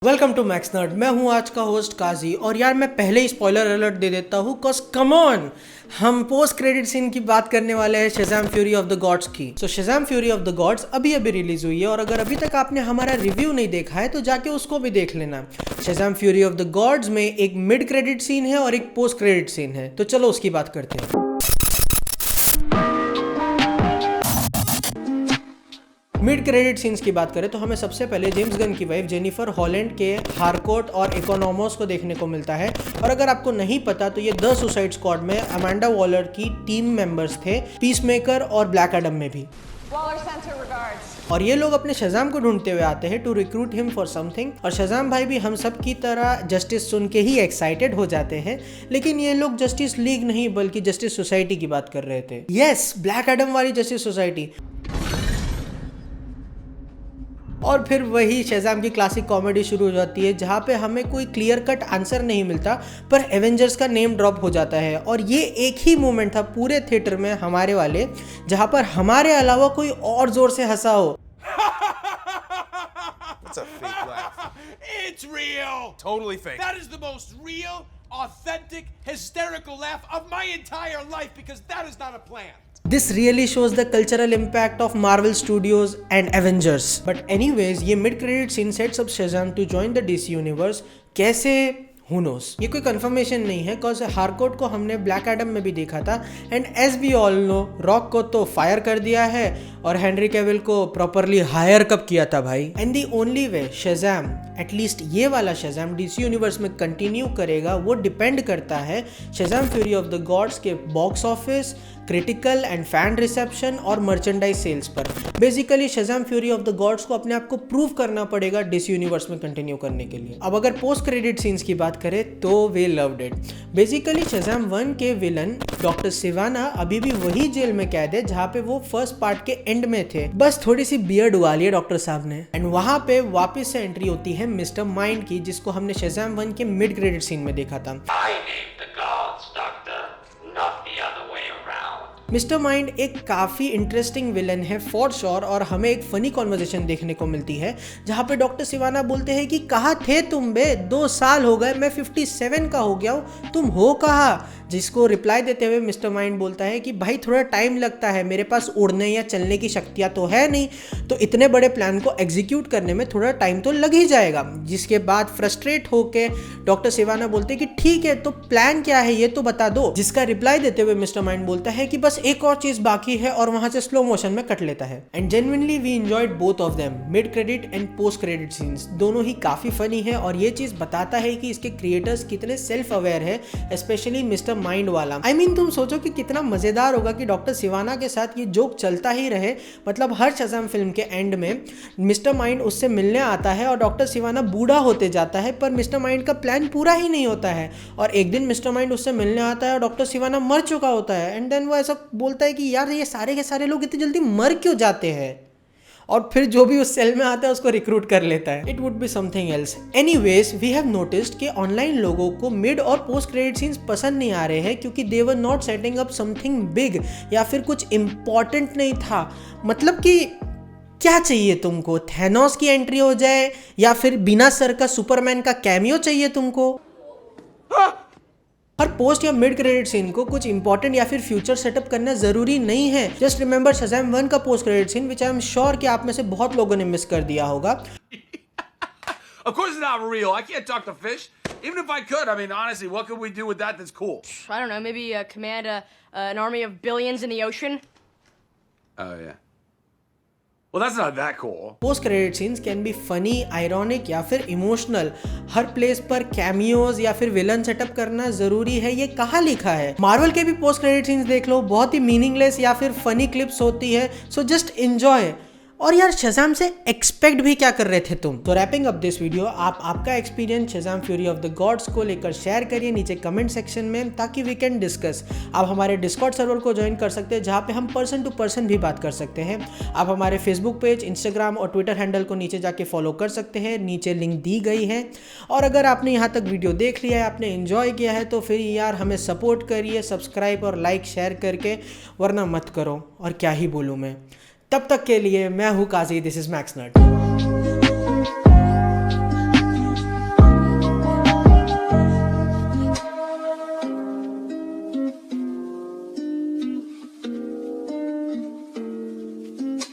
Welcome to max nerd. मैं हूं आज का होस्ट काजी। और यार मैं पहले ही स्पॉइलर अलर्ट दे देता हूं कॉज कम ऑन, हम पोस्ट क्रेडिट सीन की बात करने वाले हैं Shazam Fury of the Gods की। सो Shazam Fury of the Gods अभी रिलीज हुई है और अगर अभी तक आपने हमारा रिव्यू नहीं देखा है तो जाके उसको भी देख लेना। Shazam Fury of the God's में एक मिड क्रेडिट सीन है और एक पोस्ट क्रेडिट सीन है, तो चलो उसकी बात करते हैं। मिड क्रेडिट सीन्स की बात करें तो हमें सबसे पहले जेम्स गन की वाइफ जेनिफर हॉलैंड के हारकोट और इकोनॉमोस को देखने को मिलता है। और अगर आपको नहीं पता तो ये द सुसाइड स्क्वाड में अमांडा वॉलर की टीम मेंबर्स थे, पीसमेकर और ब्लैक एडम में भी। और ये लोग अपने शज़ाम को ढूंढते हुए आते हैं to recruit him for something. और शज़ाम भाई भी हम सब की तरह जस्टिस सुन के ही एक्साइटेड हो जाते हैं, लेकिन ये लोग जस्टिस लीग नहीं बल्कि जस्टिस सोसाइटी की बात कर रहे थे। यस, ब्लैक एडम वाली जस्टिस सोसाइटी। और फिर वही शज़ाम की क्लासिक कॉमेडी शुरू हो जाती है जहाँ पे हमें कोई क्लियर कट आंसर नहीं मिलता पर एवेंजर्स का नेम ड्रॉप हो जाता है। और ये एक ही मोमेंट था पूरे थिएटर में हमारे वाले जहाँ पर हमारे अलावा कोई और जोर से हंसा हो। It's a fake laugh. It's real. Totally fake. That is the most real, authentic, hysterical laugh of my entire life because that is not a plan. This really shows the cultural impact of Marvel Studios and Avengers. But anyways, ये mid credit scene sets up Shazam to join the DC universe. कैसे? Who knows? ये कोई confirmation नहीं है cause Harcourt को हमने black Adam में भी देखा था and as we all know Rock को तो फायर कर दिया है और हेनरी कैविल को प्रॉपरली हायर कब किया था भाई। And the only way Shazam, at least ये वाला शज़ाम डीसी यूनिवर्स में कंटिन्यू करेगा वो डिपेंड करता है Shazam Fury of the Gods के box office, critical and fan reception और मर्चेंडाइज सेल्स पर। Basically Shazam Fury of the Gods को अपने आप को प्रूव करना पड़ेगा डीसी यूनिवर्स में कंटिन्यू करने के लिए। अब अगर पोस्ट क्रेडिट सीन्स की बात करें तो वे लव्ड इट। बेसिकली शज़ाम 1 के विलन डॉक्टर सिवाना अभी भी वही जेल में कैद है जहाँ पे वो फर्स्ट पार्ट के एंड में थे, बस थोड़ी सी बियर्ड उगा ली है डॉक्टर साहब ने। एंड वहाँ पे वापस से एंट्री होती है मिस्टर माइंड की, जिसको हमने शज़ाम 1 के मिड क्रेडिट सीन में देखा था। मिस्टर माइंड एक काफ़ी इंटरेस्टिंग विलन है फॉर श्योर और हमें एक फनी कॉन्वर्जेशन देखने को मिलती है जहाँ पे डॉक्टर सिवाना बोलते हैं कि कहाँ थे तुम बे, 2 साल हो गए, मैं 57 का हो गया हूँ, तुम हो कहाँ? जिसको रिप्लाई देते हुए मिस्टर माइंड बोलता है कि भाई थोड़ा टाइम लगता है, मेरे पास उड़ने या चलने की शक्तियाँ तो है नहीं, तो इतने बड़े प्लान को एग्जीक्यूट करने में थोड़ा टाइम तो लग ही जाएगा। जिसके बाद फ्रस्ट्रेट होके डॉक्टर सिवाना बोलते हैं कि ठीक है तो प्लान क्या है ये तो बता दो। जिसका रिप्लाई देते हुए मिस्टर माइंड बोलता है कि बस एक और चीज बाकी है और वहां से स्लो मोशन में कट लेता है। And genuinely we enjoyed both of them, mid credit and post credit scenes दोनों ही काफी फनी है और ये चीज बताता है कि इसके क्रिएटर्स कितने सेल्फ अवेयर है, स्पेशली मिस्टर माइंड वाला। I mean, तुम सोचो कि कितना मजेदार होगा कि डॉक्टर सिवाना के साथ ये जोक चलता ही रहे, मतलब हर शज़ाम फिल्म के एंड में मिस्टर माइंड उससे मिलने आता है और डॉक्टर सिवाना बूढ़ा होते जाता है पर मिस्टर माइंड का प्लान पूरा ही नहीं होता है और एक दिन मिस्टर माइंड उससे मिलने आता है और डॉक्टर सिवाना मर चुका होता है एंड देन वो ऐसा बोलता है कि यार ये सारे के सारे लोग इतनी जल्दी मर क्यों जाते हैं, और फिर जो भी उस सेल में आता है उसको रिक्रूट कर लेता है। It would be something else. Anyways we have noticed कि ऑनलाइन लोगों को मिड और पोस्ट क्रेडिट सीन्स पसंद नहीं आ रहे हैं क्योंकि they were not setting up something big या फिर कुछ इंपॉर्टेंट नहीं था। मतलब कि क्या चाहिए तुमको, थैनोस की एंट्री हो जाए या फिर बिना सर का सुपरमैन का कैमियो चाहिए तुमको? हर पोस्ट या मिड क्रेडिट सीन को कुछ इंपॉर्टेंट या फिर फ्यूचर सेटअप करना जरूरी नहीं है। जस्ट रिमेंबर शज़ाम 1 का post credit scene which I am sure कि आप में से बहुत लोगों ने मिस कर दिया होगा। Of course it's not real. I can't talk to fish. Even if I could, I mean, honestly, what could we do with that that's cool? I don't know, maybe command an army of billions in the ocean? Oh, yeah. Well, that's not that cool. Post credit scenes can be funny, ironic या फिर emotional. हर place पर cameos या फिर villain setup करना जरूरी है, ये कहाँ लिखा है? मार्वल के भी पोस्ट क्रेडिट सीन्स देख लो, बहुत ही मीनिंगलेस या फिर फनी क्लिप्स होती है, सो जस्ट एंजॉय। और यार शज़ाम से एक्सपेक्ट भी क्या कर रहे थे तुम? तो रैपिंग अप दिस वीडियो, आप आपका experience Shazam Fury of the Gods को लेकर शेयर करिए नीचे कमेंट सेक्शन में ताकि वी कैन डिस्कस। आप हमारे डिस्कॉर्ड सर्वर को ज्वाइन कर सकते हैं जहाँ पे हम पर्सन टू पर्सन भी बात कर सकते हैं। आप हमारे फेसबुक पेज, इंस्टाग्राम और ट्विटर हैंडल को नीचे जाके फॉलो कर सकते हैं, नीचे लिंक दी गई है। और अगर आपने यहाँ तक वीडियो देख लिया है, आपने एंजॉय किया है तो फिर यार हमें सपोर्ट करिए सब्सक्राइब और लाइक शेयर करके, वरना मत करो। और क्या ही बोलूँ मैं। तब तक के लिए मैं हूँ काजी, दिस इज मैक्स नर्ड।